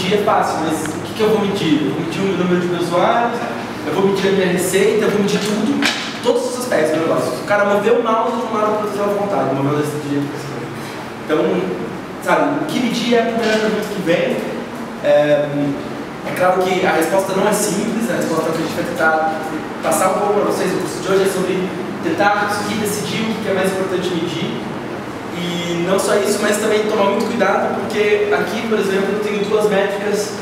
medir é fácil, mas o que eu vou medir? Eu vou medir o número de meus usuários, eu vou medir a minha receita, eu vou medir tudo, todos os aspectos do negócio. Se o cara moveu o mouse, eu não para produzir à vontade, moveu desse jeito. Então, sabe, o que medir é a primeira pergunta que vem. É claro que a resposta não é simples, a resposta que a gente vai tentar passar um pouco para vocês. O curso de hoje é sobre tentar conseguir decidir o que é mais importante medir. E não só isso, mas também tomar muito cuidado, porque aqui, por exemplo, eu tenho duas métricas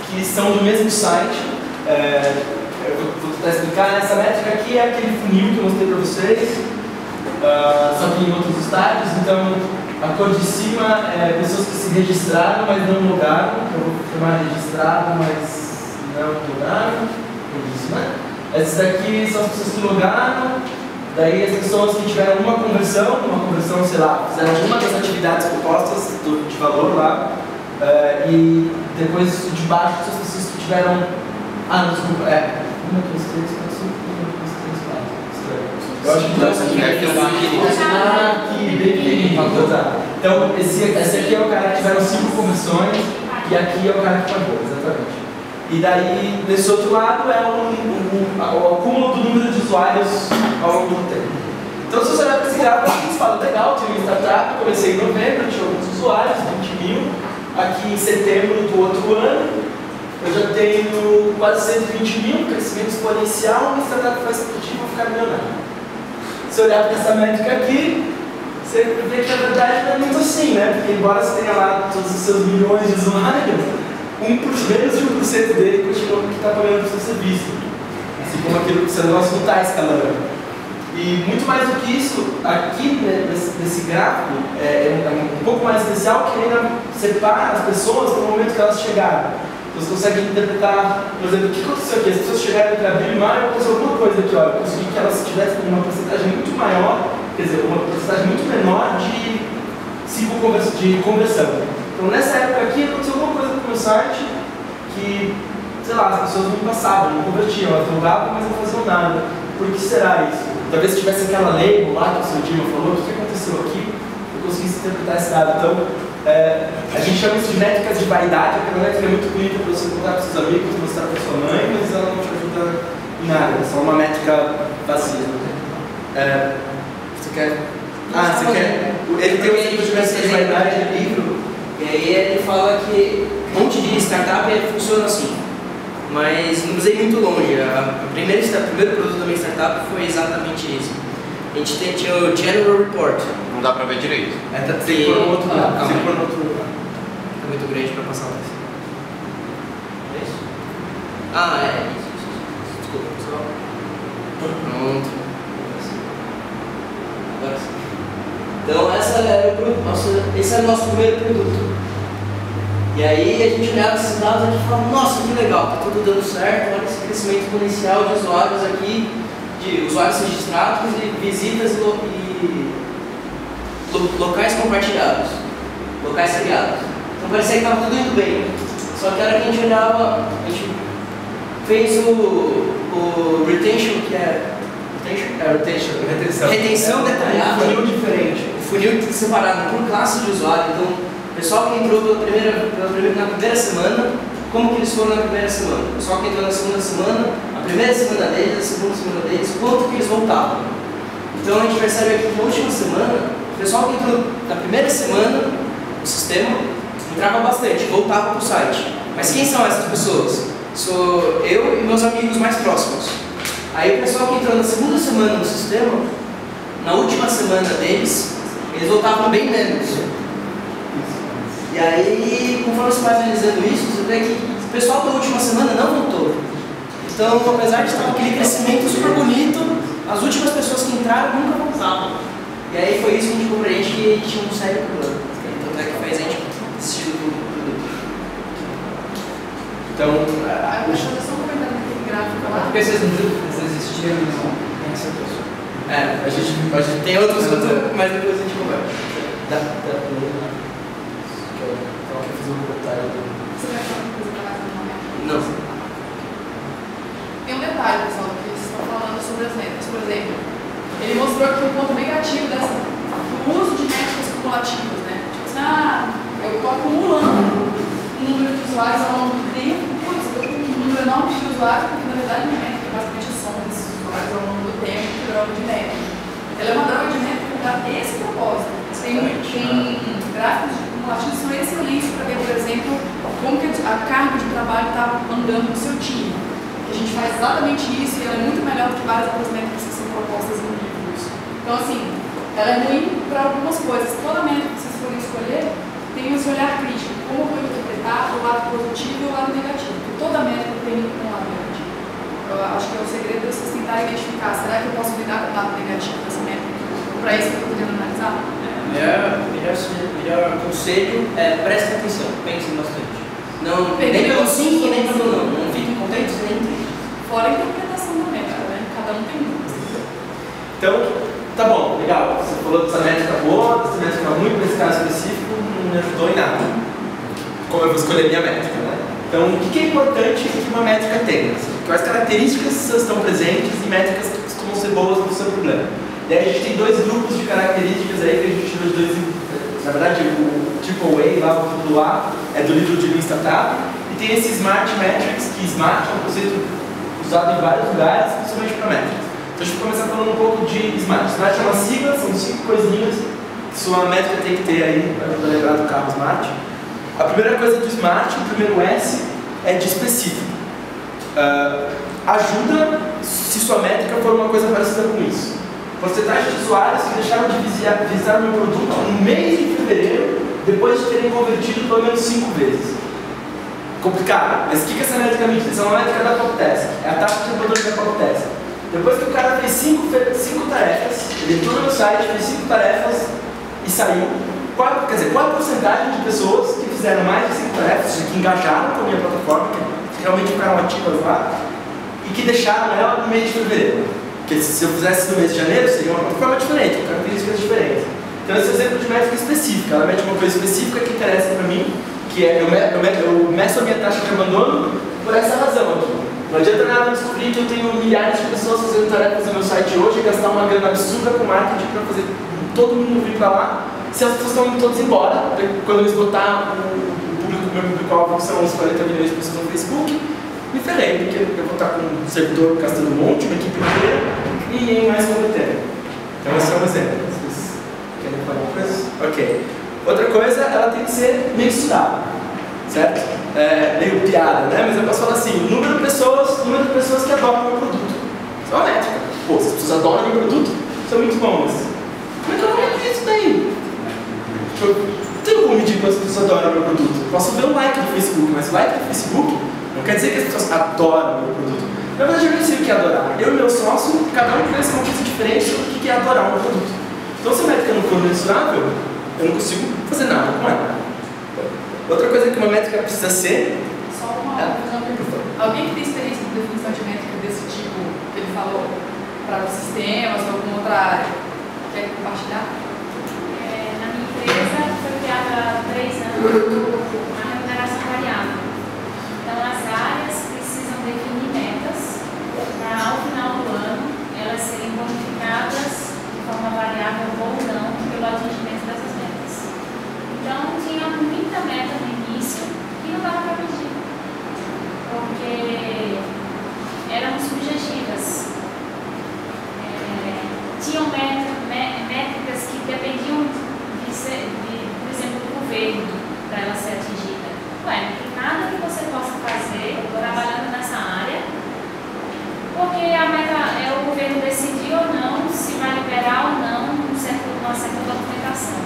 que são do mesmo site. Eu vou tentar explicar. Essa métrica aqui é aquele funil que eu mostrei para vocês, só que em outros estágios. Então, a cor de cima é pessoas que se registraram, mas não logaram. Eu vou chamar registrado, mas não logaram. Essas daqui são as pessoas que logaram. Daí as pessoas que tiveram uma conversão, sei lá, fizeram uma das atividades propostas de valor lá. E depois de baixo são as pessoas que tiveram. Não, desculpa, 1, 2, 3, 4, 5, 1, 2, 3, 4. Eu acho que então, esse aqui é o cara que tiveram 5 conversões e aqui é o cara que pagou, exatamente. E daí, desse outro lado, é o acúmulo do número de usuários ao longo do tempo. Então, se você olhar para esse gráfico, você fala, legal, tinha uma startup, comecei em novembro, tinha alguns usuários, 20 mil. Aqui em setembro do outro ano, eu já tenho quase 120 mil, crescimento exponencial, uma startup faz sentido, vou ficar milionário. Se olhar para essa métrica aqui, você vê que a verdade não é muito assim, né? Porque embora você tenha lá todos os seus milhões de usuários, menos de 1% dele continua que está pagando o seu serviço. Assim como aquilo que o seu negócio não está escalando. E muito mais do que isso, aqui nesse gráfico, é um pouco mais especial, que ainda separa as pessoas no momento que elas chegaram. Então você consegue interpretar, por exemplo, o que aconteceu aqui? As pessoas chegaram entre abril e maio, aconteceu alguma coisa aqui, ó. Eu consegui que elas tivessem uma porcentagem muito maior, quer dizer, uma porcentagem muito menor de conversão. Então nessa época aqui aconteceu alguma coisa no meu site que, sei lá, as pessoas não passavam, não convertiam, elas logavam, mas não faziam nada. Por que será isso? Talvez se tivesse aquela label lá que o seu Dima falou, o que aconteceu aqui, eu conseguisse interpretar esse dado. Então, a gente chama isso de métricas de vaidade. Aquela métrica é muito bonita para você contar para seus amigos, mostrar para sua mãe, mas ela não te ajuda em nada, é só uma métrica vazia. Você quer? Você quer? Ele tem um exemplo de métrica de vaidade no livro. E aí ele fala que um monte de startup funciona assim. Mas não usei muito longe. O primeiro produto da minha startup foi exatamente isso. A gente tinha o General Report. Não dá pra ver direito. Tem que pôr no outro lugar. É muito grande pra passar lá. É isso? Isso. Desculpa, pessoal. Pronto. Agora sim. Então esse é o nosso primeiro produto. E aí a gente olhava esses dados e a gente falava, nossa, que legal, tá tudo dando certo, olha esse crescimento exponencial de usuários aqui, de usuários registrados e visitas e locais compartilhados, locais criados. Então parecia que estava tudo indo bem. Só que a hora que a gente olhava, a gente fez o retention, que é retenção detalhada. Um funil diferente. O funil separado por classe de usuário. Então, o pessoal que entrou na primeira semana, como que eles foram na primeira semana? O pessoal que entrou na segunda semana, a primeira semana deles, a segunda semana deles, quanto que eles voltavam? Então a gente percebe aqui que na última semana, o pessoal que entrou na primeira semana, o sistema entrava bastante, voltava para o site. Mas quem são essas pessoas? Sou eu e meus amigos mais próximos. Aí o pessoal que entrou na segunda semana no sistema, na última semana deles, eles voltavam bem menos. E aí, conforme você vai analisando isso, você vê que o pessoal da última semana não voltou. Então, apesar de estar aquele crescimento super bonito, as últimas pessoas que entraram nunca voltavam. E aí foi isso que a gente compreende que tinha um sério problema. Então é que fez a gente desistir do produto. Então, deixa eu só comentar naquele gráfico lá. Porque vocês não existiram, não tem essa pessoa. A gente tem outros, mas depois a gente conversa. Você vai falar uma coisa para mais no momento? Não. Tem um detalhe, pessoal, que eles estão falando sobre as métricas. Por exemplo, ele mostrou aqui um ponto negativo do uso de métricas cumulativas, né? Tipo assim, eu estou acumulando um número de usuários. usuários ao longo do tempo, putz, eu estou com um número enorme de usuários, porque na verdade não é, porque basicamente a soma desses usuários ao longo do tempo que droga de métrica. Ela é uma droga de métrica para esse propósito. Tem gráficos de acumulativos que são excelentes para ver, por exemplo, como que a carga de trabalho está andando no seu time. A gente faz exatamente isso e ela é muito melhor do que várias outras métricas que são propostas em livros. Então, assim, ela é ruim para algumas coisas. Toda métrica que vocês forem escolher tem esse olhar crítico. Como eu vou interpretar o lado positivo e o lado negativo. Porque toda métrica tem um lado negativo. Eu acho que é o segredo de vocês tentarem identificar. Será que eu posso lidar com o lado negativo dessa métrica? Para isso que eu estou querendo analisar? Melhor conselho é prestem atenção, pensem bastante. Não, nem pelo sim e nem pelo não. Não fiquem contentes nem tristes. Fora a interpretação da métrica, né? Cada um tem uma. Então, tá bom, legal. Você falou dessa métrica boa, dessa métrica ruim, para esse caso específico, não me ajudou em nada. Como eu vou escolher minha métrica, né? Então, o que é importante que uma métrica tenha? Quais características estão presentes e métricas que costumam ser boas no seu problema? E aí a gente tem dois grupos de características aí que a gente tirou de dois. Na verdade, o AAA, lá o título A, é do livro de Lean Startup. E tem esse Smart Metrics, que Smart é um conceito usado em vários lugares, principalmente para métricas. Então a gente vai começar falando um pouco de Smart. Smart é uma sigla, são 5 coisinhas que sua métrica tem que ter aí, para lembrar do carro Smart. A primeira coisa do Smart, o primeiro S, é de específico. Ajuda se sua métrica for uma coisa parecida com isso. Porcentagem de usuários que deixaram de visitar o meu produto no mês de fevereiro, depois de terem convertido pelo menos 5 vezes. Complicado, mas o que essa métrica me diz? Essa é uma métrica da Poptest, é a taxa de controle da Poptest. Depois que o cara fez 5 tarefas, ele entrou no meu site, fez 5 tarefas e saiu. Qual a porcentagem de pessoas que fizeram mais de 5 tarefas, que engajaram com a minha plataforma, que realmente ficaram ativas lá, e que deixaram ela no mês de fevereiro? Porque se eu fizesse no mês de janeiro, seria uma plataforma diferente, com características diferentes. Então esse é um exemplo de métrica específica. Ela mede uma coisa específica que interessa para mim, que é eu meço a minha taxa de abandono por essa razão aqui. Não adianta nada descobrir que eu tenho milhares de pessoas fazendo tarefas no meu site hoje e gastar uma grana absurda com marketing para fazer todo mundo vir para lá, se as pessoas estão indo todas embora. Quando eu esgotar meu público-alvo, são uns 40 milhões de pessoas no Facebook, me ferrei, porque eu vou estar com um servidor gastando um monte, uma equipe inteira, e ninguém mais convertendo. Então esse é um exemplo. Vocês querem falar alguma coisa? Ok. Outra coisa, ela tem que ser mensurável, certo? Meio piada, né? Mas eu posso falar assim, o número de pessoas que adoram o meu produto. Isso é uma métrica. Pô, se as pessoas adoram o meu produto, são muito bons. Como é que eu vou medir isso daí? Eu não tenho como medir quantas pessoas adoram o meu produto. Eu posso ver o like do Facebook, mas o like do Facebook não quer dizer que as pessoas adoram o meu produto. Na verdade, eu nem sei o que é adorar. Eu e meu sócio, cada um conhece uma coisa diferente sobre o que é adorar o meu produto. Então, se a métrica não for mensurável, eu não consigo fazer nada com ela. Outra coisa que uma métrica precisa ser... Só uma pergunta. Alguém que tem experiência com definição de métrica desse tipo que ele falou para os sistemas ou alguma outra área? Quer compartilhar? Na minha empresa foi criada há 3 anos uma remuneração variável. Então, as áreas precisam definir metas para, ao final do ano, elas serem bonificadas de forma variável ou não pelo atingimento dessas metas. Então, tinha muita meta no início e não dava para medir, porque eram subjetivas. Tinham métricas que dependiam por exemplo, do governo para ela ser atingida. Ué, não tem nada que você possa fazer trabalhando nessa área, porque a meta é o governo decidir ou não se vai liberar ou não uma certa documentação.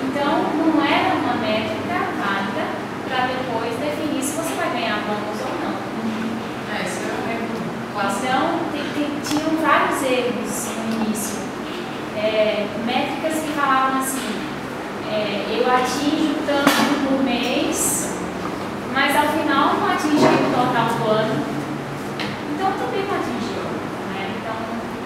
Então, não era uma métrica válida para depois definir se você vai ganhar bônus ou não. Isso é um erro. Então, tinham vários erros no início. Métricas que falavam assim, eu atinjo tanto por mês, mas ao final não atingi o total do ano. Então, também não atingiu. Né? Então,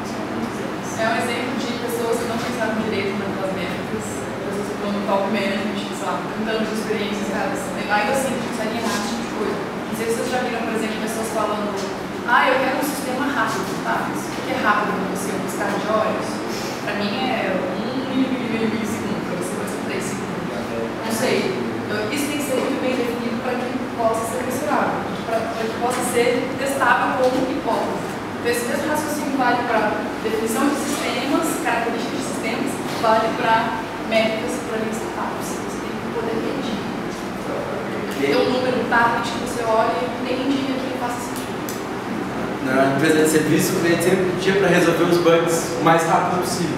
tinha muitos erros. É um exemplo de pessoas que não pensaram direito naquelas métricas. Pessoas que estão no top management, sei lá, 30 anos de experiência, caras. Ainda assim, a gente consegue errar esse tipo de coisa. Não sei se vocês já viram, por exemplo, pessoas falando: eu quero um sistema rápido. Mas o que é rápido para você? Um piscar de olhos? Para mim é 1 milissegundo, para você vai ser 3 segundos. Não sei. Isso tem que ser muito bem definido para que ser testável como hipótese. Então, esse mesmo raciocínio vale para definição de sistemas, características de sistemas, vale para métricas para linhas startups. Você tem que poder medir. Tem um número, um target que você olha e entende que faça sentido. Na empresa de serviço, o cliente sempre pedia para resolver os bugs o mais rápido possível.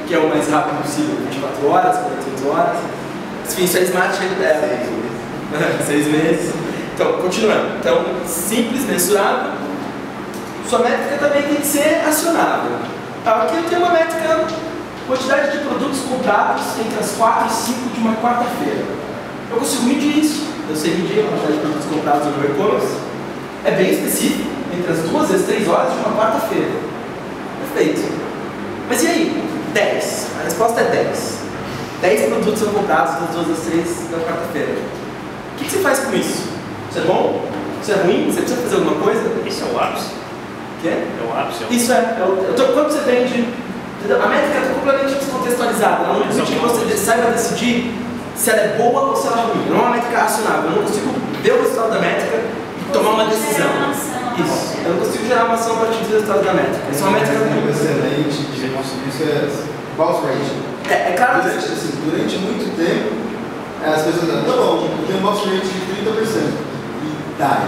Que é o mais rápido possível, 24 horas, 48 horas. Enfim, isso é Smart 6 meses. Então, continuando. Então, simples, mensurável. Sua métrica também tem que ser acionável. Aqui eu tenho uma métrica, quantidade de produtos comprados entre as 4 e 5 de uma quarta-feira. Eu consigo medir isso. Eu sei medir a quantidade de produtos comprados no meu e-commerce. É bem específico, entre as 2 e as 3 horas de uma quarta-feira. Perfeito. Mas e aí? 10. A resposta é 10. 10 produtos são comprados das 2 às 3 da quarta-feira. O que você faz com isso? Isso é bom? Isso é ruim? Você precisa fazer alguma coisa? Isso é o ápice. O quê? É o ápice. Isso é. Quando você vende, a métrica está completamente descontextualizada. Ela não permite que você saiba decidir se ela é boa ou se ela é ruim. Não é uma métrica acionável. Eu não consigo ver o resultado da métrica e tomar uma decisão. Isso. Eu não consigo gerar uma ação a partir do resultado da métrica. Isso é uma métrica ruim. Excelente de conseguir isso é bounce rate. É claro. Durante muito tempo, as pessoas dizem, tá bom, eu tenho um bounce rate de 30%. E tá,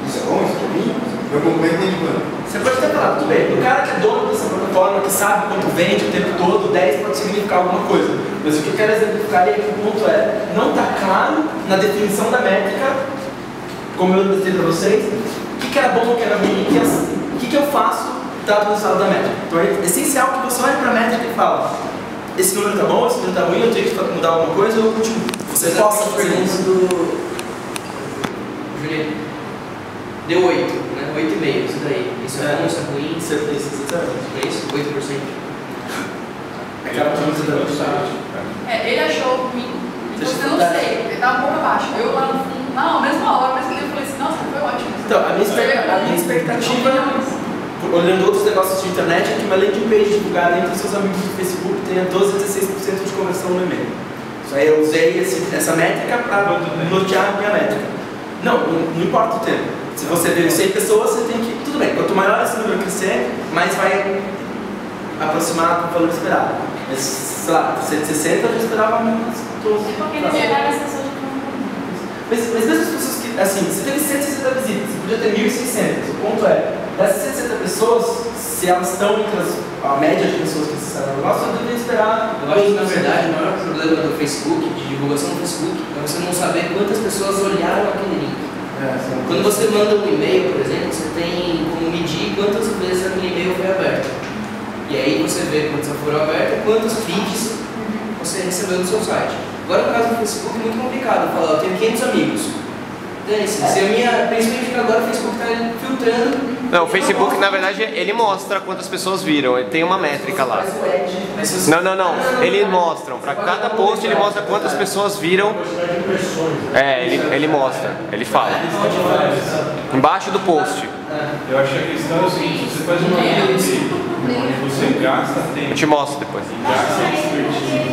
isso é bom, isso é ruim? Meu concorrente tem de quanto? Você pode até falar, tudo bem, o cara que é dono dessa plataforma, que sabe quanto vende o tempo todo, 10 pode significar alguma coisa. Mas o que eu quero exemplificar é que o ponto é, não está claro na definição da métrica, como eu mostrei para vocês, o que era bom, o que era ruim, o que eu faço dado o resultado da métrica. Então é essencial que você olhe para a métrica e fale, esse número está bom, esse número está ruim, eu tenho que mudar alguma coisa ou eu continuo. Você possa fazer isso. Juliano, deu 8, né? 8,5, isso daí. Isso é bom, isso é ruim? Isso é isso? 8%? É aquela que você deu no site. Ele achou ruim, e você não sei, ele estava um pouco abaixo. Eu lá no fundo, na mesma hora, mas eu falei assim, nossa, foi ótimo. Então, a minha expectativa, olhando outros negócios de internet, é que uma landing page divulgada entre os seus amigos do Facebook tenha 12 a 16% de conversão no e-mail. Isso aí eu usei essa métrica para nortear a minha métrica. Não importa o tempo. Se você vê 100 pessoas, você tem que... Tudo bem, quanto maior esse número crescer, mais vai aproximar do valor esperado. Mas, sei lá, 160 eu já esperava umas 12. Porque não chegaram as pessoas de Mas mesmo as pessoas que, assim, você teve 160 visitas, você podia ter 1.600. O ponto é, dessas 160 pessoas, se elas estão entre a média de pessoas que acessaram o negócio, eu deveria esperar. Eu acho que, na verdade, o maior problema do Facebook, de divulgação do Facebook, é você não saber quantas pessoas olharam aquele link. Quando você manda um e-mail, por exemplo, você tem como medir quantas vezes aquele e-mail foi aberto. E aí você vê quantos foram abertos e quantos feeds você recebeu no seu site. Agora, no caso do Facebook, é muito complicado. Eu falo, eu tenho 500 amigos. Principalmente agora o Facebook está filtrando. Não, o Facebook, na verdade, ele mostra quantas pessoas viram. Ele tem uma métrica lá. Não. Ele mostra. Para cada post, ele mostra quantas pessoas viram. É, ele mostra. Ele fala. Embaixo do post. Eu acho que a questão é o seguinte, você faz uma onde você gasta tempo. Eu te mostro depois. Gasta expertise.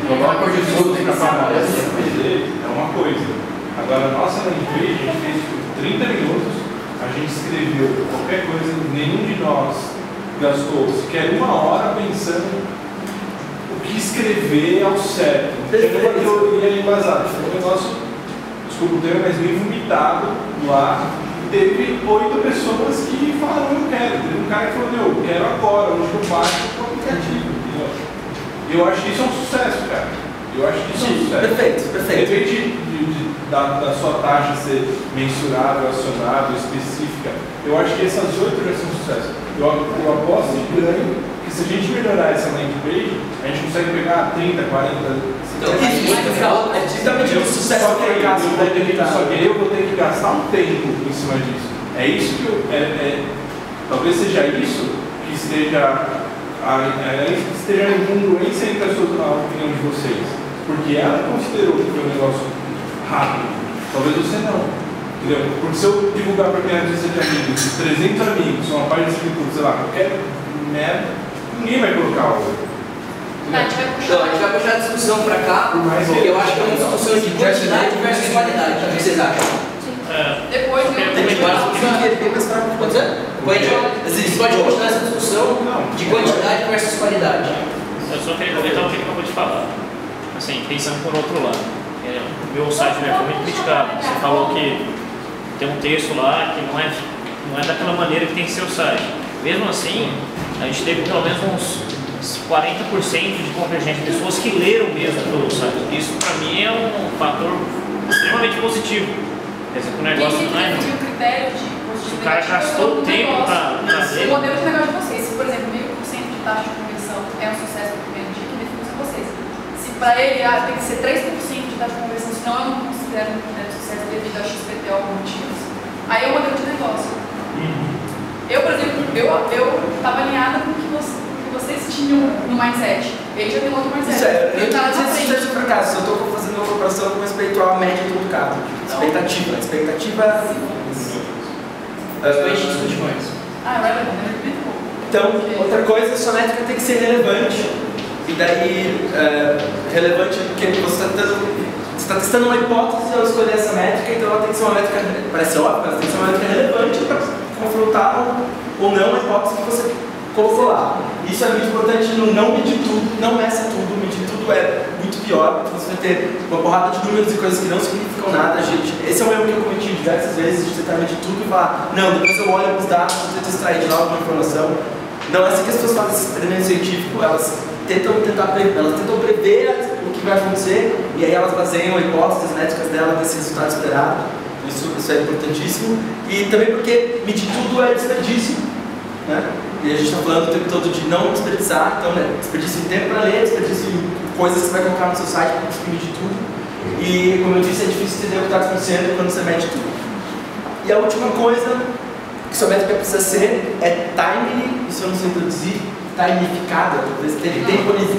Coloca o Jesus para pagar. É uma coisa. Agora, a nossa landing page, a gente fez por 30 minutos, a gente escreveu qualquer coisa, nenhum de nós gastou sequer 1 hora pensando o que escrever ao certo. Chegou uma teoria embasada, foi um negócio, desculpa o termo, mas meio vomitado lá. Teve 8 pessoas que falaram, eu quero. Teve um cara que falou, eu quero agora, hoje eu baixo o aplicativo. E eu acho que isso é um sucesso, cara. Eu acho que isso é um sucesso. Perfeito. Depende da sua taxa ser mensurável, acionável, específica. Eu acho que essas 8 já são sucesso. Eu aposto e ganho que se a gente melhorar essa landing page, a gente consegue pegar 30, 40... Então, exatamente o sucesso só que eu vou ter que gastar um tempo em cima disso. É isso que talvez seja isso que esteja em congruência entre a opinião de vocês. Porque ela considerou que foi um negócio rápido. Talvez você não. Entendeu? Porque se eu divulgar para minha lista de amigos, 300 amigos, uma página de sei lá, qualquer merda, ninguém vai colocar algo. Então, a gente vai puxar a discussão para cá, porque eu acho que é uma discussão de quantidade versus qualidade. O que vocês acham? Depois tem que Pode ser? Pode continuar essa discussão de quantidade versus qualidade. Eu só queria comentar o que eu acabou de falar. Assim, pensando por outro lado. O meu site foi muito criticado. Você falou que tem um texto lá que não é daquela maneira que tem que ser o site. Mesmo assim, a gente teve pelo menos uns 40% de convergência, pessoas que leram mesmo todo o site. Isso para mim é um fator extremamente positivo. Quer dizer, que o negócio não é. O critério de o cara gastou tempo para ler. O modelo de negócio de vocês, se por exemplo 1.000% de taxa de conversão é um sucesso no primeiro dia, que define são vocês. Se para ele tem que ser 3% de taxa de conversão, senão eu não considero um sucesso devido a XPTO ou motivos, aí é o modelo de negócio. Eu, por exemplo, eu estava alinhada com o que vocês tinham no mindset. Ele já tem outro mindset. Isso é, eu não sei se isso é fracasso, eu estou fazendo uma comparação com respeito à média do mercado. Expectativa. Depois a gente discute mais. Então, outra coisa, sua métrica tem que ser relevante. E daí, relevante porque você está testando uma hipótese ao escolher essa métrica, então ela tem que ser uma métrica, parece óbvio, mas tem que ser uma métrica relevante para confrontar ou não a hipótese que você colocou lá. Isso é muito importante no não medir tudo, não meça tudo, medir tudo é muito pior, porque você vai ter uma porrada de números e coisas que não significam nada, gente. Esse é um erro que eu cometi diversas vezes, de tentar medir tudo e falar, não, depois eu olho os dados, eu tento extrair de lá alguma informação. Não é assim que as pessoas fazem esse experimento científico, elas tentam prever o que vai acontecer e aí elas baseiam a hipótese, as métricas dela nesse resultado esperado. Isso é importantíssimo. E também porque medir tudo é desperdício, né? E a gente está falando o tempo todo de não desperdiçar, então desperdício de tempo para ler, desperdício de coisas que você vai colocar no seu site para conseguir medir tudo. E como eu disse, é difícil entender o que está acontecendo quando você mede tudo. E a última coisa que sua métrica precisa ser é timely, isso eu não sei traduzir, timeificada,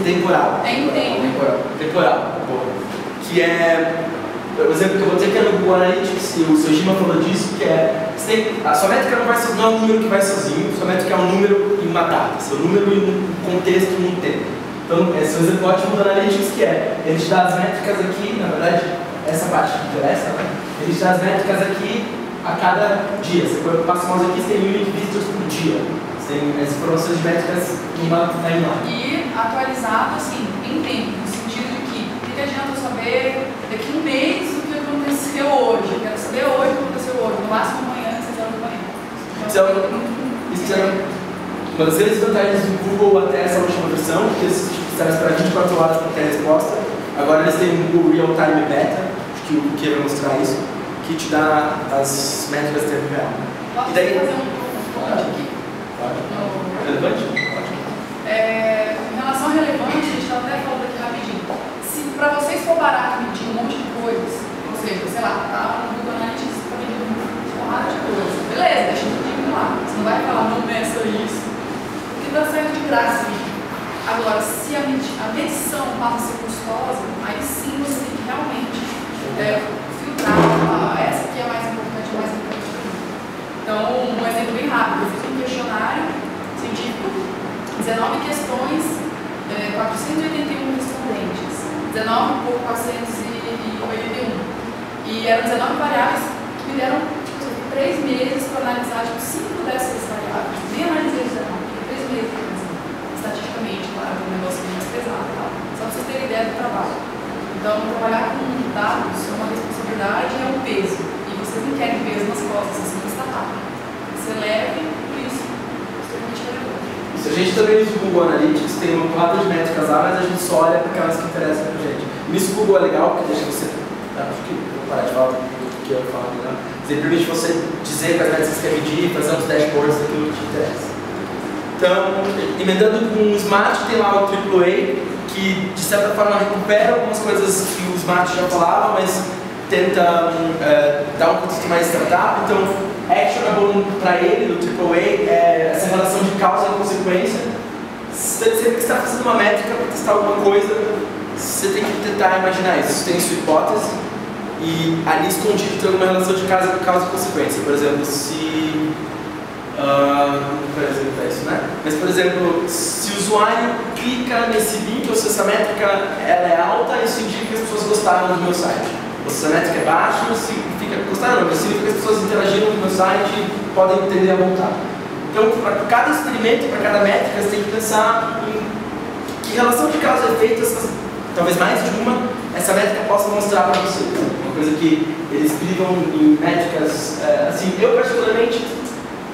temporal. Temporal. Que é, por exemplo, que eu vou dizer que é no Google Analytics, e o Sojima falou disso, que é, a sua métrica não é um número que vai sozinho, sua métrica é um número em uma data, seu número em um contexto, em um tempo. Então, esse é o exemplo ótimo do Analytics, que é, ele te dá as métricas aqui, na verdade, essa parte que interessa, né? Ele te dá as métricas aqui a cada dia. Você passa o mouse aqui, você tem 1.000 visitors por dia. Você tem as informações de métricas numa timeline. E atualizado, assim, em tempo, no sentido de que adianta eu saber daqui a um mês o que aconteceu hoje. Eu quero saber hoje o que aconteceu hoje, no máximo amanhã, 6 horas da manhã. Isso é uma das grandes vantagens do Google até essa última versão, que eles precisaram esperar 24 horas para ter a resposta. Agora eles têm o Google Real Time Beta, que o que vai mostrar isso, que te dá as métricas de tempo real. Posso fazer um ponto aqui? Relevante? Em relação à relevância, a gente estava até falando aqui rapidinho. Se para vocês for barato medir um monte de coisas, ou seja, sei lá, tá no Google Analytics para medir uma porrada de coisas, beleza, deixa eu medir lá. Você não vai falar, não meça isso, porque dá certo de graça. Agora, se a medição passa a ser custosa, aí sim você tem que realmente filtrar, essa aqui é mais importante, mais importante para mim. Então, um exemplo bem rápido, eu fiz um questionário científico, 19 questões, 481 respondentes, 19 por 481. E eram 19 variáveis que me deram 3 meses para analisar 5 dessas variáveis. Nem analisei os 19, 3 meses para analisar. Estatisticamente, claro, um negócio bem mais pesado, tá? Só para vocês terem ideia do trabalho. Então, trabalhar com dados é uma responsabilidade e é um peso. E vocês não querem peso nas costas, vocês vão estar. Você leve por isso, extremamente relevante. Se a gente também usa o Google Analytics, tem uma porrada de métricas lá, mas a gente só olha para aquelas que interessam pra gente. Nisso o Google é legal, porque deixa você. Acho que vou parar de falar do que eu falo, né? Ele permite você dizer quais métricas você quer medir e fazer uns dashboards daquilo que te interessa. Então, emendando com o Smart, tem lá o AAA, que de certa forma recupera algumas coisas que o Smart já falava, mas tenta dar um contexto mais startup. Então, actionable para ele, do AAA, é essa relação de causa e consequência. Sempre que você está fazendo uma métrica para testar alguma coisa, você tem que tentar imaginar isso. Você tem sua hipótese e ali escondido tem alguma relação de causa e consequência. Por exemplo, se... por exemplo, é isso, né? Mas, por exemplo, se o usuário clica nesse link, ou se essa métrica ela é alta, isso indica que as pessoas gostaram do meu site. Ou se a métrica é baixa, significa significa gostaram, não, significa que as pessoas interagiram no meu site e podem tender a voltar. Então, para cada experimento, para cada métrica, você tem que pensar em que relação de causa e efeito, talvez mais de uma, essa métrica possa mostrar para você. Uma coisa que eles privam em métricas, assim, eu particularmente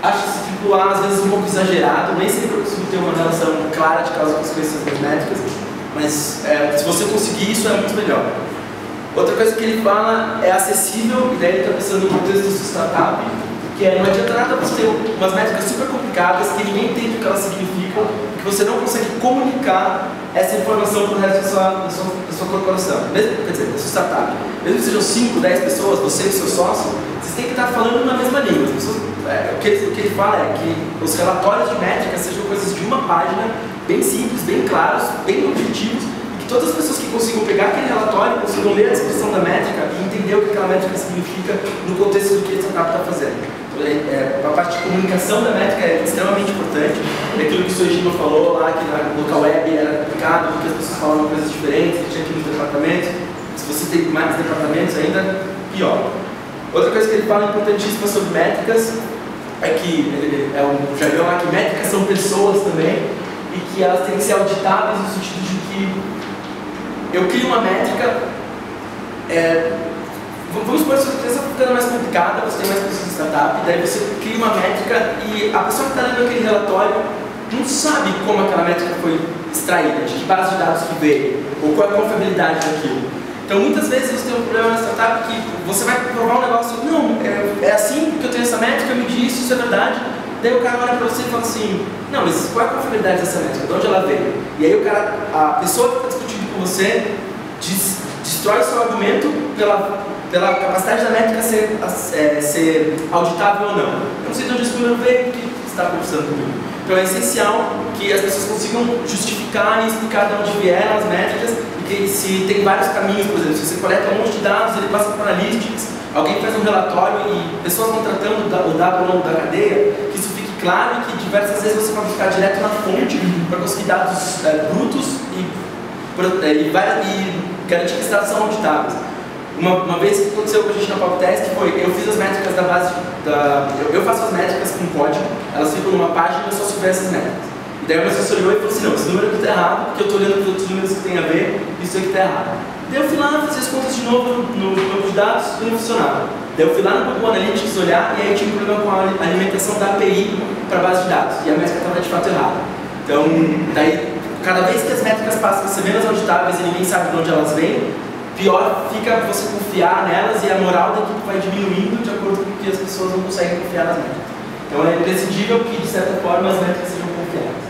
acho esse tipo A às vezes um pouco exagerado, nem sempre eu consigo ter uma relação clara de causa e consequência das métricas, mas se você conseguir isso é muito melhor. Outra coisa que ele fala é acessível, e daí ele está pensando no contexto de startup, que não adianta nada você ter umas métricas super complicadas que ninguém entende o que elas significam, que você não consegue comunicar essa informação para o resto da sua corporação, mesmo, quer dizer, da sua startup. Mesmo que sejam 5, 10 pessoas, você e seu sócio, vocês têm que estar falando na mesma língua. As pessoas, o que ele fala é que os relatórios de métricas sejam coisas de uma página, bem simples, bem claros, bem objetivos, e que todas as pessoas que consigam pegar aquele relatório consigam ler a descrição da métrica e entender o que aquela métrica significa no contexto do que a startup está fazendo. A parte de comunicação da métrica é extremamente importante. É aquilo que o Sojima falou lá, que na local web era complicado, porque as pessoas falavam coisas diferentes, que tinha aqui nos departamentos. Se você tem mais departamentos ainda, pior. Outra coisa que ele fala importantíssima sobre métricas é que é um jargão lá que métricas são pessoas também e que elas têm que ser auditáveis no sentido de que eu crio uma métrica, vamos supor que a sua empresa está ficando mais complicada, você tem mais pessoas de startup, daí você cria uma métrica e a pessoa que está lendo aquele relatório não sabe como aquela métrica foi extraída, de que base de dados que veio, ou qual é a confiabilidade daquilo. Então muitas vezes você tem um problema na startup que você vai provar um negócio, não, é assim porque eu tenho essa métrica, eu medi isso, isso é verdade. Daí o cara olha para você e fala assim, não, mas qual é a confiabilidade dessa métrica, de onde ela veio? E aí a pessoa que está discutindo com você destrói o seu argumento pela capacidade da métrica ser auditável ou não. Eu não sei de onde esse número veio, porque você está conversando comigo. Então é essencial que as pessoas consigam justificar e explicar de onde vieram as métricas e que se tem vários caminhos, por exemplo, se você coleta um monte de dados, ele passa para analytics, alguém faz um relatório e pessoas vão tratando o dado ao longo da cadeia, que isso fique claro e que diversas vezes você pode ficar direto na fonte para conseguir dados brutos e garantir que esses dados são auditáveis. Uma vez que aconteceu com a gente na PopTest foi, eu fiz as métricas da base eu faço as métricas com código, elas ficam numa página e eu só subi essas métricas. E daí o meu assessor olhou e falou assim, não, esse número aqui está errado, porque eu estou olhando os outros números que tem a ver, isso aqui está errado. Daí eu fui lá, fiz as contas de novo no banco de dados e não funcionava. Daí eu fui lá no Google Analytics olhar e aí tinha um problema com a alimentação da API para a base de dados, e a métrica estava de fato errada. Então, daí, cada vez que as métricas passam a ser menos auditáveis e ninguém sabe de onde elas vêm, pior fica você confiar nelas e a moral da equipe vai diminuindo de acordo com que as pessoas não conseguem confiar nas métricas. Então é imprescindível que, de certa forma, as métricas sejam confiáveis.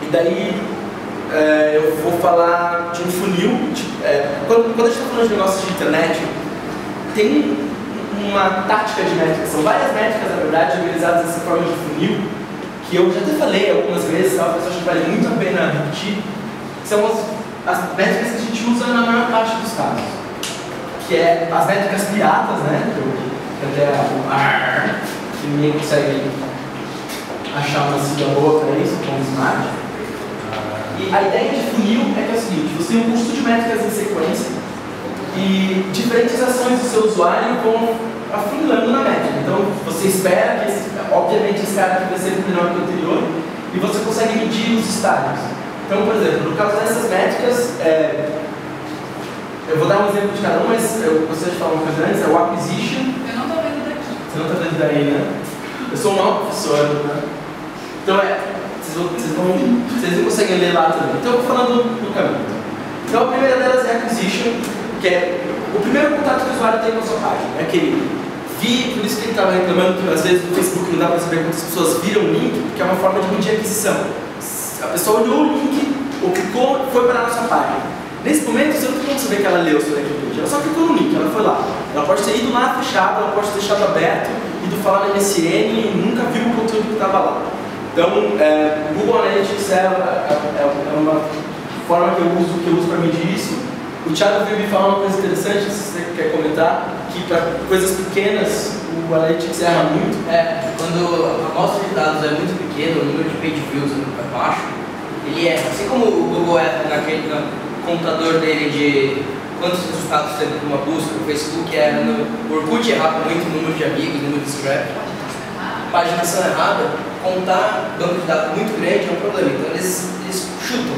E daí eu vou falar de um funil. Quando a gente está falando de negócios de internet, tem uma tática de métricas. São várias métricas, na verdade, organizadas dessa forma de funil, que eu já até falei algumas vezes, mas acho que vale muito a pena repetir. São as métricas que a gente usa na maior parte dos casos, que é as métricas piratas, né? Que até o AR, que ninguém consegue achar uma sigla boa para isso, com o Smart. E a ideia de funil é que é o seguinte, você tem um conjunto de métricas em sequência e diferentes ações do seu usuário vão afunilando na métrica. Então você espera que, obviamente, esse cara aqui vai ser melhor que o anterior e você consegue medir os estágios. Então, por exemplo, no caso dessas métricas, eu vou dar um exemplo de cada um, mas eu gostaria de falar uma coisa antes, é o acquisition. Eu não estou vendo daqui. Você não está vendo daí, né? Eu sou um mau professor, né? Então vocês não conseguem ler lá também. Então eu vou falando no caminho. Então a primeira delas é acquisition, que é o primeiro contato que o usuário tem com a sua página. É aquele por isso que ele estava reclamando que às vezes no Facebook não dá para saber quantas pessoas viram o link, porque é uma forma de medir aquisição. A pessoa olhou o link, ou clicou e foi para a nossa página. Nesse momento, você não tem como saber que ela leu o seu link. Ela só clicou no link, ela foi lá. Ela pode ter ido lá fechado, ela pode ter deixado aberto, ido falar na MSN e nunca viu o conteúdo que estava lá. Então, o Google Analytics é uma forma que eu uso para medir isso. O Thiago veio me falar uma coisa interessante, se você quer comentar, que para coisas pequenas o Analytics erra muito. Quando a amostra de dados é muito pequena, o número de page views é baixo, ele erra. Assim como o Google erra no computador dele quantos resultados teve numa busca, o Facebook erra, o Orkut errava muito o número de amigos, número de scrap, paginação errada, contar banco de dados muito grande é um problema, então eles chutam.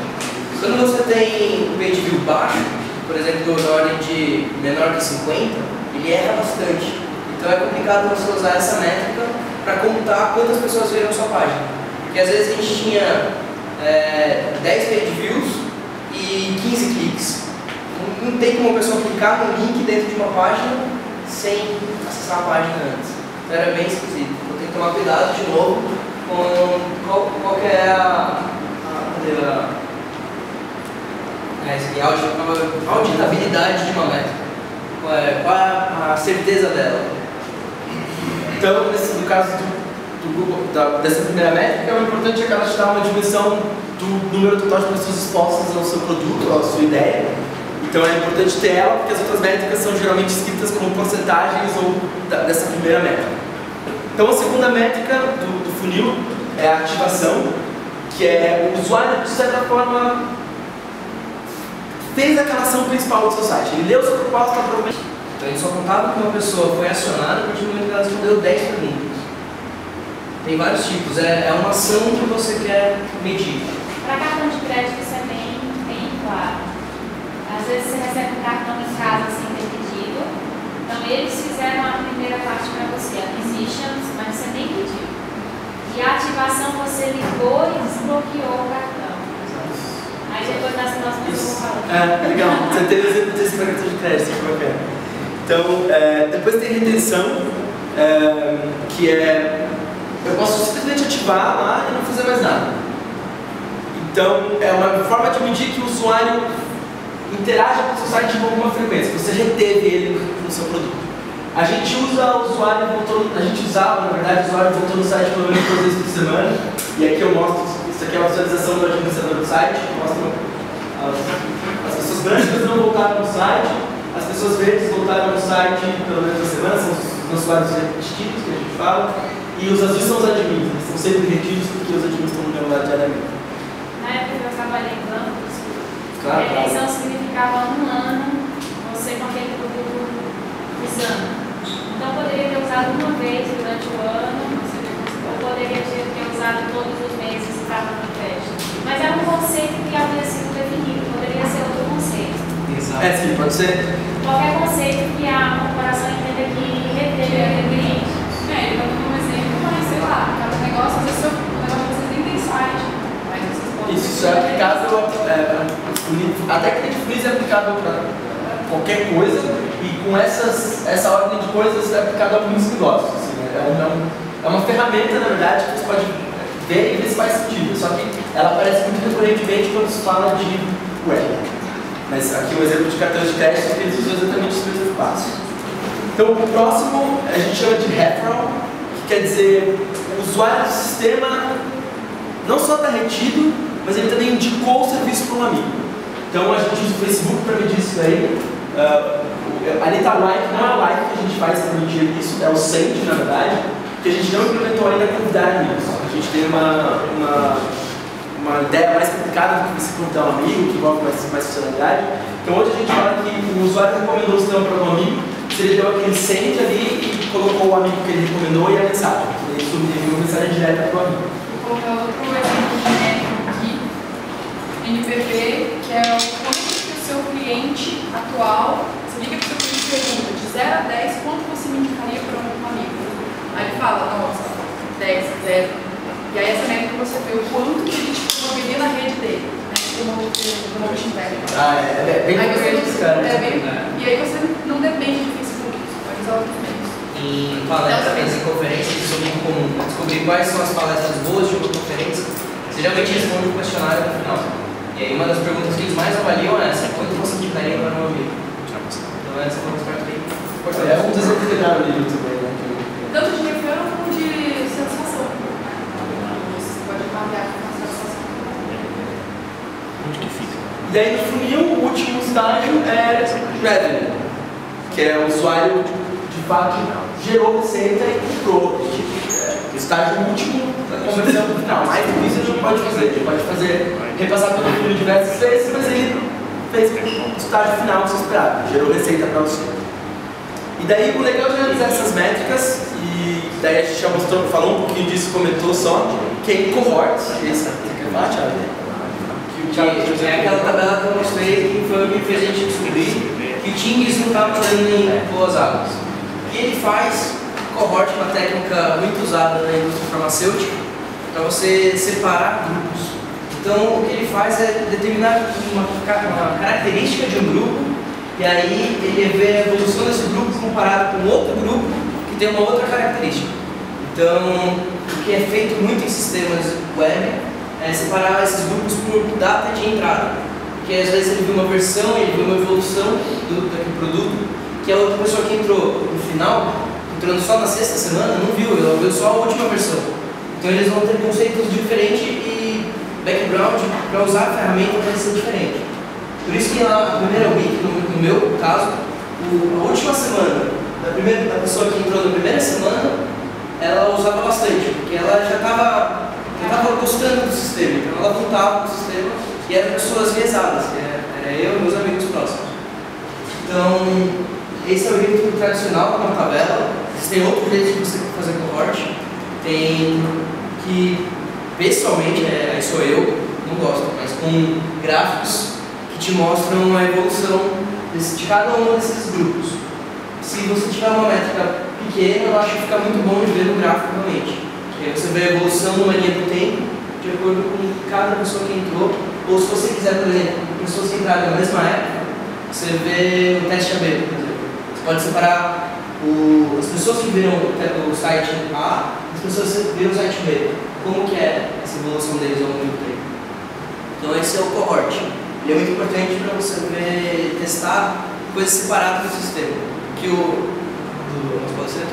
Quando você tem um page view baixo, por exemplo, na ordem de menor que 50, ele erra bastante. Então é complicado você usar essa métrica para contar quantas pessoas viram a sua página. Porque às vezes a gente tinha 10 page views e 15 cliques. Não tem como a pessoa clicar no link dentro de uma página sem acessar a página antes. Então era bem esquisito. Então tem que tomar cuidado de novo com qual que é a auditabilidade de uma métrica. Qual é a certeza dela. Então, no caso do Google, dessa primeira métrica, o importante é que ela te dá uma dimensão do número total de pessoas expostas ao seu produto, à sua ideia. Então é importante ter ela, porque as outras métricas são geralmente escritas como porcentagens ou dessa primeira métrica. Então a segunda métrica do funil é a ativação, que é o usuário, de certa forma, fez aquela ação principal do seu site. Ele leu sua proposta, provavelmente. Então ele só contava que uma pessoa foi acionada a partir do momento que ela respondeu 10 perguntas. Tem vários tipos, é uma ação que você quer medir. Para cartão de crédito isso é bem claro. Às vezes você recebe um cartão em casa sem ter pedido, então eles fizeram a primeira parte para você, acquisitions, mas você nem pediu. E a ativação você ligou e desbloqueou o cartão. Aí depois das próximas eu vou falar. Legal, você teve exemplo desse cartão de crédito, qualquer. Então, depois tem retenção, que é, eu posso simplesmente ativar lá e não fazer mais nada. Então, é uma forma de medir que o usuário interaja com o seu site com alguma frequência, você reteve ele no seu produto. A gente usa o usuário voltou, a gente usava, na verdade, o usuário voltou no site pelo menos 2 vezes por semana, e aqui eu mostro, isso aqui é uma visualização do administrador do site, mostra as pessoas brancas não voltaram no site, as pessoas verdes voltaram no site pelo menos uma semana, são os usuários retidos que a gente fala, e os azuis são os admins, eles estão sempre retidos porque os admins estão no meu lado diariamente. Na época que eu trabalhei em bancos, Claro, retenção significava 1 ano você com aquele produto usando. Então poderia ter usado uma vez durante o ano, ou poderia ter usado todos os meses e estava no crédito. Mas era um conceito que havia sido definido, poderia ser outro conceito. Exato. Sim, pode ser. Qualquer conceito que a corporação entenda que reteve aquele cliente. Ele vai dar um exemplo, mas sei lá, cada negócio, às vezes o negócio de vocês nem tem site, mas vocês podem. Isso é aplicado, a técnica de freeze é aplicada para qualquer coisa e com essa ordem de coisas é aplicada a muitos negócios. Assim, é uma ferramenta, na verdade, que você pode ver e ver se faz sentido, só que ela aparece muito recorrentemente quando se fala de web. Mas aqui o exemplo de cartão de crédito que eles usam exatamente os mesmos passos. Então o próximo a gente chama de referral, que quer dizer o usuário do sistema não só está retido, mas ele também indicou o serviço para um amigo. Então a gente usa o Facebook para medir isso daí. Ali está o like, não é o like que a gente faz para medir isso, é o send na verdade, que a gente não implementou ainda convidar amigos. A gente tem uma ideia mais complicada do que você convidar um amigo, que envolve mais funcionalidade. Então hoje a gente fala que o usuário recomendou o sistema para um amigo, se ele deu aquele send ali e colocou o amigo que ele recomendou e a mensagem. Ele enviou uma mensagem direta para o amigo. Vou colocar outro exemplo de métrica aqui, NPV, que é o quanto que o seu cliente atual, você liga para o seu cliente e pergunta, de 0 a 10, quanto você me indicaria para um amigo? Aí ele fala, nossa, 10, 0. E aí essa métrica você vê o quanto que ele promoveria na rede dele, né? Do marketing técnico. É bem diferente, cara. E aí você não depende do Facebook, você pode usar outros meios. Em palestras e conferências, isso é muito comum. Descobrir quais são as palestras boas de uma conferência, você geralmente responde um questionário no final. E aí uma das perguntas que eles mais avaliam é essa: quanto você indicaria para um amigo? Então essa foi uma parte bem importante. É um dos exemplos que dá no livro também, né? Tanto de referral como de sensação. Você pode avaliar a sensação. Onde que fica? E daí no funil, o último estágio é revenue, que é o usuário de fato gerou receita e comprou. O estágio último da conversão no final. Mais do que isso a gente não pode fazer. A gente pode repassar pelo funil diversas vezes, mas ele fez o estágio final que você esperava, gerou receita para você. E daí o legal de analisar essas métricas, e daí a gente já mostrou, falou um pouquinho disso, comentou só, que é cohort, esse quer falar, Thiago? Que é aquela tabela que eu mostrei que foi o que fez a gente descobrir que o Tings não estava fazendo em boas águas. O que ele faz, cohort, uma técnica muito usada na indústria farmacêutica, para você separar grupos. Então o que ele faz é determinar uma característica de um grupo, e aí ele vê a evolução desse grupo comparado com outro grupo que tem uma outra característica. Então o que é feito muito em sistemas web é separar esses grupos por data de entrada, porque às vezes ele viu uma versão, ele viu uma evolução daquele produto, que a outra pessoa que entrou no final, entrando só na sexta semana, não viu, ela viu só a última versão. Então eles vão ter conceitos diferentes e background para usar a ferramenta vai ser diferente. Por isso que na primeira week, no meu caso, a última semana da pessoa que entrou na primeira semana, ela usava bastante, porque ela já estava gostando do sistema, então ela voltava para o sistema e eram pessoas viesadas, que era eu e meus amigos próximos. Então, esse é o jeito tradicional com uma tabela. Existem outros jeitos de você fazer cohort. Tem que, pessoalmente, aí sou eu, não gosto, mas com gráficos que te mostram a evolução de cada um desses grupos. Se você tiver uma métrica pequena, eu acho que fica muito bom de ver no gráfico realmente. E aí você vê a evolução numa linha do tempo, de acordo com cada pessoa que entrou. Ou se você quiser, por exemplo, pessoas que entraram na mesma época, você vê o teste AB, por exemplo. Você pode separar as pessoas que viram o site A e as pessoas que viram o site B. Como que é essa evolução deles ao longo do tempo. Então esse é o cohort. Ele é muito importante para você ver, testar coisas separadas do sistema. Que pode ser o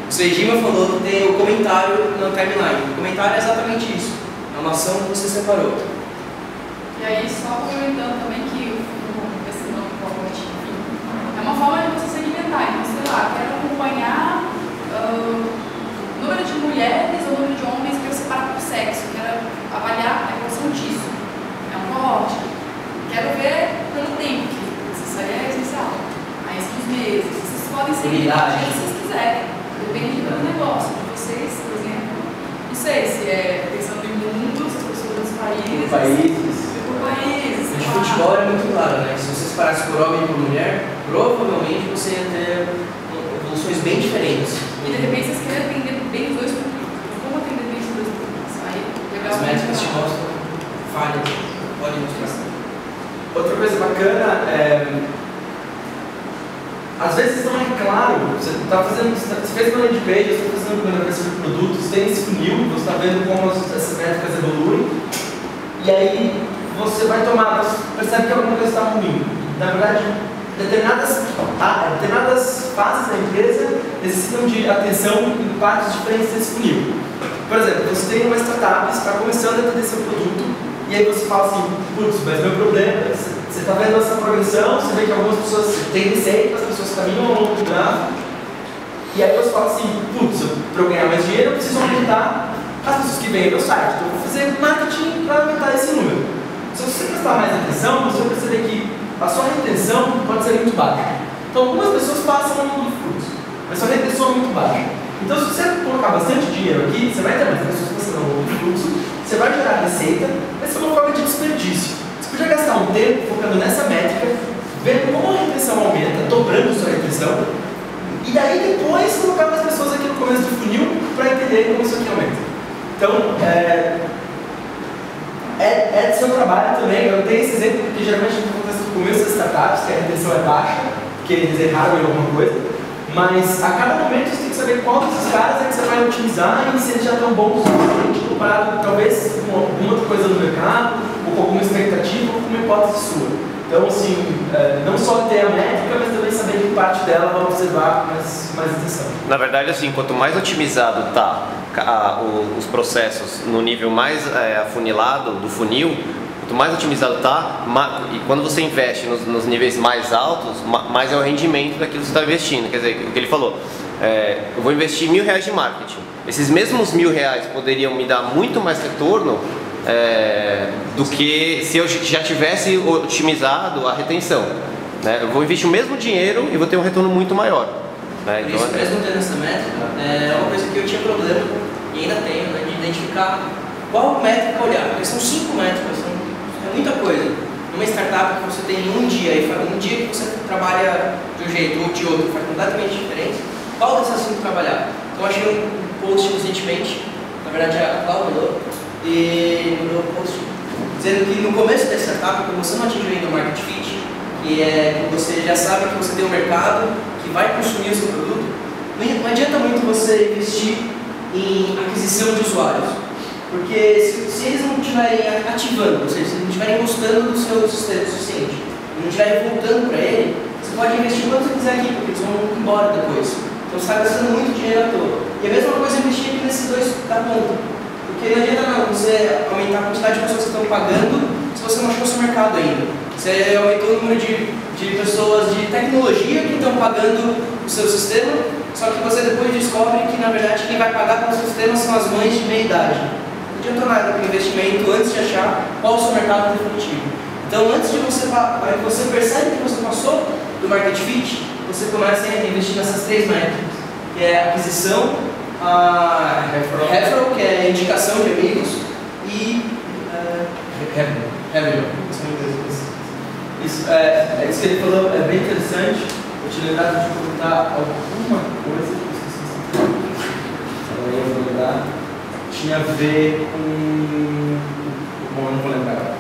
Seijima falou que tem o comentário na timeline. O comentário é exatamente isso. É uma ação que você separou. E aí, só complementando também que esse nome cohort, é uma forma de você segmentar. Então, sei lá, quero acompanhar o número de mulheres ou o número de homens, quero separar por sexo, quero avaliar a evolução disso. É um cohort. Quero ver pelo tempo, que isso aí é essencial. Aí, os meses. Vocês podem seguir o que vocês quiserem. Depende do negócio de vocês, por exemplo. Não sei se é pensando em mundo, se as pessoas dos países. Por países. O futebol é muito claro, né? Se você separasse por homem e por mulher, provavelmente você ia ter evoluções bem diferentes. E de repente vocês querem atender bem os dois públicos. Como atender bem os dois públicos? Aí, as métricas te mostram falhas. Pode mostrar. Outra coisa bacana é. Às vezes não é claro, você fez uma landing page, você está fazendo uma versão de produto, você tem esse funil, você está vendo como essas métricas evoluem, e aí você vai tomar, você percebe que alguma coisa está ruim. Na verdade, determinadas fases da empresa necessitam de atenção em partes diferentes desse funil. Por exemplo, você tem uma startup, você está começando a atender seu produto, e aí você fala assim, putz, mas meu problema, você está vendo essa progressão, você vê que algumas pessoas têm receita, as pessoas caminham ao longo do gráfico, e aí você fala assim, putz, para eu ganhar mais dinheiro, eu preciso aumentar as pessoas que vêm ao meu site, então eu vou fazer marketing para aumentar esse número. Se você prestar mais atenção, você vai perceber que a sua retenção pode ser muito baixa. Então algumas pessoas passam ao longo do fluxo, mas sua retenção é muito baixa. Então se você colocar bastante dinheiro aqui, você vai ter mais pessoas passando ao longo do fluxo, você vai gerar receita, vai ser uma forma de desperdício. Você podia gastar um tempo focando nessa métrica, vendo como a retenção aumenta, dobrando sua retenção, e daí depois colocar mais pessoas aqui no começo do funil para entender como isso aqui aumenta. Então, é do seu trabalho também. Eu tenho esse exemplo porque geralmente acontece no começo das startups, que a retenção é baixa, porque eles erraram em alguma coisa, mas a cada momento você tem que saber qual desses caras é que você vai otimizar e se eles já estão bons o suficiente comparado talvez com alguma outra coisa no mercado, ou com alguma expectativa, ou com uma hipótese sua. Então, assim, não só ter a métrica, mas também saber que parte dela vai observar mais atenção. Na verdade, assim, quanto mais otimizado está os processos no nível mais afunilado do funil, quanto mais otimizado está, e quando você investe nos níveis mais altos, mais é o rendimento daquilo que você está investindo. Quer dizer, o que ele falou, eu vou investir R$1.000 de marketing. Esses mesmos R$1.000 poderiam me dar muito mais retorno do que se eu já tivesse otimizado a retenção, né? Eu vou investir o mesmo dinheiro e vou ter um retorno muito maior, né? Por isso, mesmo tendo essa métrica, é uma coisa que eu tinha problema e ainda tenho, né, de identificar qual métrica olhar, porque são 5 métricas, é muita coisa. Numa startup que você tem um dia que você trabalha de um jeito ou de outro, faz completamente diferente, qual dessas 5 trabalhar? Então eu achei um post recentemente, na verdade a Cláudia mandou, e mandou um post dizendo que no começo da startup, quando você não atingiu ainda o market fit, que é você já sabe que você tem um mercado que vai consumir o seu produto, não adianta muito você investir em aquisição de usuários, porque se eles não estiverem ativando, ou seja, se eles não estiverem gostando do seu sistema o suficiente, e não estiverem voltando para ele, você pode investir quanto você quiser aqui, porque eles vão embora depois. Então você está gastando muito dinheiro à toa. E a mesma coisa investir aqui nesses 2 da ponta. Porque não adianta não você aumentar a quantidade de pessoas que estão pagando se você não achou o seu mercado ainda. Você aumentou o número de pessoas de tecnologia que estão pagando o seu sistema, só que você depois descobre que na verdade quem vai pagar pelo seu sistema são as mães de meia idade. Não adianta nada com investimento antes de achar qual o seu mercado definitivo. Então antes de você percebe que você passou do market fit, você começa a investir nessas 3 métricas, que é a aquisição, a referral, que é a indicação de amigos, e revenue. Isso que ele falou é bem interessante. Eu te lembrar de comentar alguma coisa que eu vou lembrar. Tinha a ver com. Bom, eu não vou lembrar.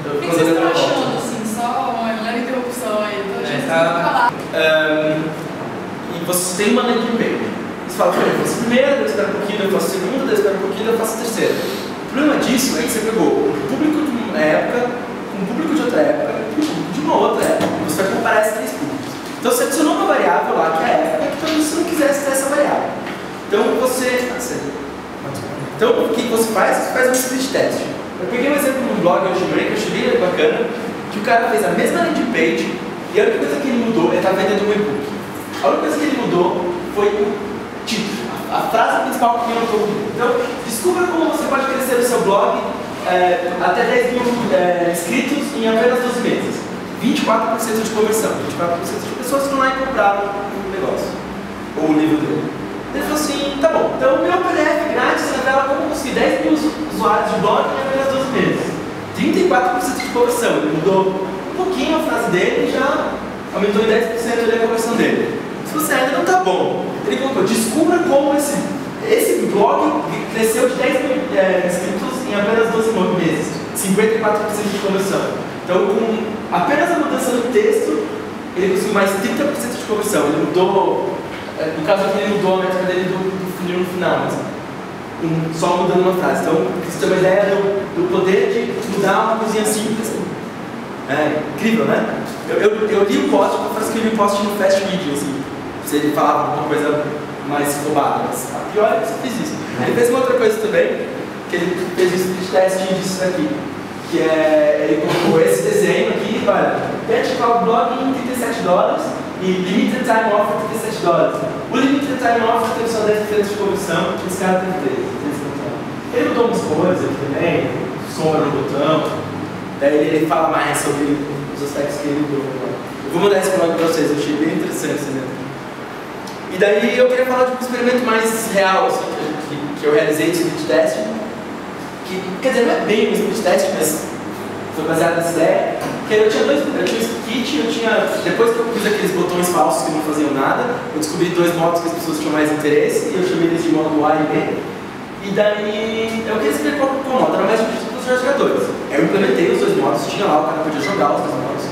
O que vocês estão achando, assim, só uma leve interrupção aí? Eu tô achando falar. E você tem uma landing page. Você fala, eu faço a primeira, eu espero um pouquinho, eu faço a segunda, eu espero um pouquinho, eu faço a terceira. O problema disso é que você pegou o público de uma época, um público de outra época, um público de uma outra época. Você vai comparar esses 3 públicos. Então você adicionou uma variável lá, que é a época, que talvez você não quisesse ter essa variável. Então o que você faz? Você faz um split test. Eu peguei um exemplo num blog que eu achei bacana, que o cara fez a mesma landing page e a única coisa que ele mudou, ele estava vendendo um e-book. A única coisa que ele mudou foi o título, a frase principal que ele mudou. Então, descubra como você pode crescer o seu blog até 10 mil inscritos em apenas 12 meses. 24% de conversão, 24% de pessoas que vão lá e compraram o negócio, ou o livro dele. Ele falou assim, tá bom, então o meu PDF grátis revela como conseguir 10 mil usuários de blog em apenas 12 meses. 34% de conversão, ele mudou um pouquinho a frase dele e já aumentou em 10% a conversão dele. Se você ainda não está bom, ele colocou, descubra como esse blog cresceu de 10 mil inscritos em apenas 12 meses, 54% de conversão. Então, com apenas a mudança do texto, ele conseguiu mais 30% de conversão. Ele mudou, no caso aqui, ele mudou a métrica dele do funil no final, mas só mudando uma frase. Então, isso tem uma ideia do poder de mudar uma coisinha simples. É incrível, né? Eu li o post, eu faço que eu li o post no Fast Video, assim, se ele falava alguma coisa mais roubada, mas a pior é que você fez isso. Ele fez uma outra coisa também, que ele fez um split test disso daqui, que é, ele colocou esse desenho aqui, olha, Pet Cloud Blog em $37 e Limited Time Offer $37. O Limited Time Offer teve só 10% de conversão, esse cara tem 3%. Ele mudou umas coisas aqui também, sombra no botão, daí ele fala mais sobre os aspectos que ele mudou. Eu vou mandar esse blog para vocês, eu achei bem interessante esse exemplo. E daí eu queria falar de um experimento mais real assim, que eu realizei de split test, que, quer dizer, não é bem um split test, mas foi baseado nessa ideia, que eu tinha esse kit, depois que eu fiz aqueles botões falsos que não faziam nada, eu descobri 2 modos que as pessoas tinham mais interesse, e eu chamei eles de modo A e B, e daí eu queria saber qual modo era mais difícil para os jogadores. Eu implementei os 2 modos, tinha lá, o cara podia jogar os 2 modos.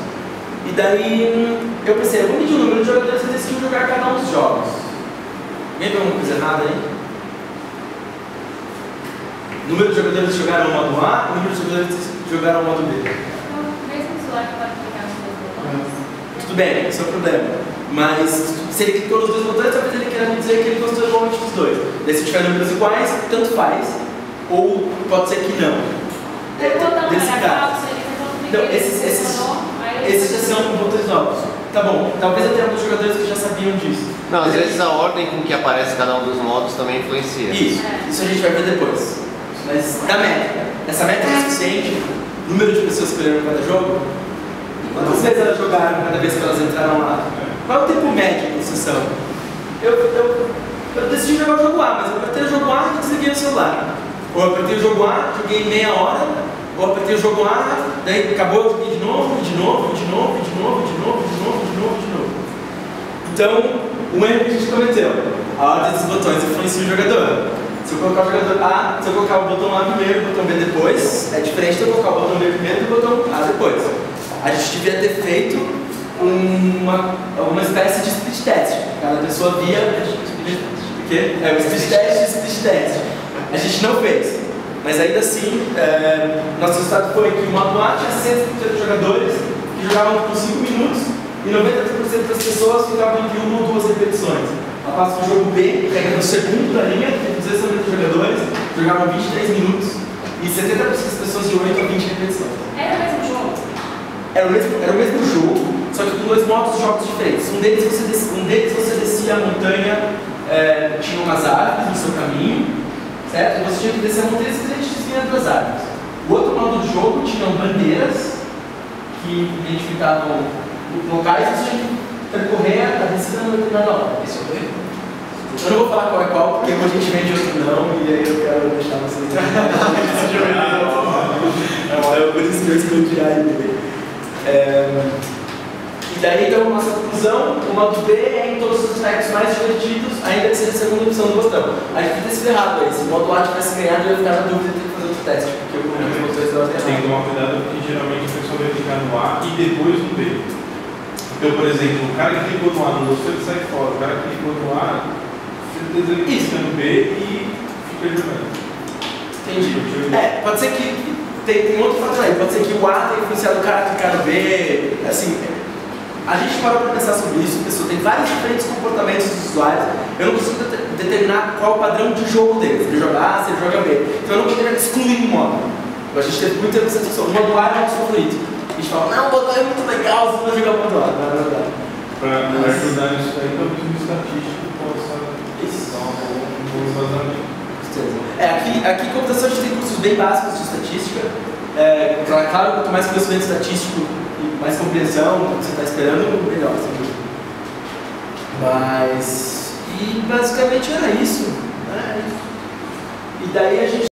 E daí eu pensei, eu vou medir o número de jogadores que decidiram jogar cada um dos jogos. Alguém viu alguma coisa errada aí? O número de jogadores que jogaram o modo A, o número de jogadores que jogaram o modo B. Então, mesmo usuário pode clicar nos 2 botões. Tudo bem, esse é o problema. Mas se ele clicou nos 2 botões, talvez ele queira me dizer que ele gostou igualmente dos 2. Daí se tiver números iguais, tanto faz. Ou pode ser que não. Desse caso. Então, esses já são botões novos. Tá bom, talvez eu tenha alguns jogadores que já sabiam disso. Não, às vezes a ordem com que aparece cada um dos modos também influencia. Isso a gente vai ver depois. Isso mas da métrica. Essa métrica é suficiente, número de pessoas escolheram cada jogo. Quantas vezes elas jogaram cada vez que elas entraram lá? Qual é o tempo médio de sessão? Eu decidi jogar o jogo A, mas eu apertei o jogo A e desliguei o celular. Ou eu apertei o jogo A, joguei meia hora, ou eu apertei o jogo A, daí acabou, eu joguei de novo. Então, o erro que a gente cometeu, a ordem dos botões influencia o jogador. Se eu colocar o jogador A, se eu colocar o botão A primeiro e o botão B depois, é diferente de eu colocar o botão B primeiro e o botão A depois. A gente devia ter feito alguma espécie de split test. Cada pessoa via o split test. A gente não fez. Mas ainda assim, nosso resultado foi que o modo A tinha 100% dos jogadores que jogavam por 5 minutos e 90% das pessoas ficavam entre 1 ou 2 repetições. A passo do jogo B, regra do segundo da linha, que 200% dos jogadores jogavam 23 minutos e 70% das pessoas de 8 a 20 repetições. Era o mesmo jogo? Era o mesmo jogo, só que com 2 modos de jogos diferentes. Um deles você descia a montanha, tinha umas árvores no seu caminho, certo? Você tinha que descer a montanha e você desvia das árvores. O outro modo de jogo tinha bandeiras que identificavam locais e você tinha que percorrer a descida numa determinada hora. Esse é o erro. Eu não vou falar qual é qual, porque a gente vende outro não, e aí eu quero deixar vocês. Por isso que eu escolhi tirar ele. E daí, então, nossa conclusão, o modo B é em todos os aspectos mais divertidos, ainda que seja a segunda opção do botão. A gente podia ser errado aí, se o modo A tivesse ganhado, eu ia ficar na dúvida de ter que fazer outro teste, porque eu comi os botões da ordem errada. Tem que tomar cuidado porque geralmente a pessoa vai clicar no A e depois no B. Então, por exemplo, o cara que clicou no A não gostou, ele sai fora. O cara que clicou no A, certeza ele clica no B e fica jogando. Entendi. Pode ser que tem outro fator aí, pode ser que o A tenha influenciado o cara a clicar no B, assim. A gente parou para pensar sobre isso, pessoal, tem vários diferentes comportamentos dos usuários. Eu não consigo determinar qual é o padrão de jogo deles, se ele joga A, se ele joga B. Então eu não poderia excluir um modo. A gente teve muita discussão. O modo A é o nosso favorito. A gente fala, não, o modo A é muito legal, você vai jogar o modo A. Não é verdade. Para ajudar nisso aí, talvez um estatístico possa dar um bom vazamento. Aqui em computação a gente tem cursos bem básicos de estatística. Claro, quanto mais conhecimento estatístico e mais compreensão do que você está esperando, melhor. Mas. E basicamente era isso. E daí a gente.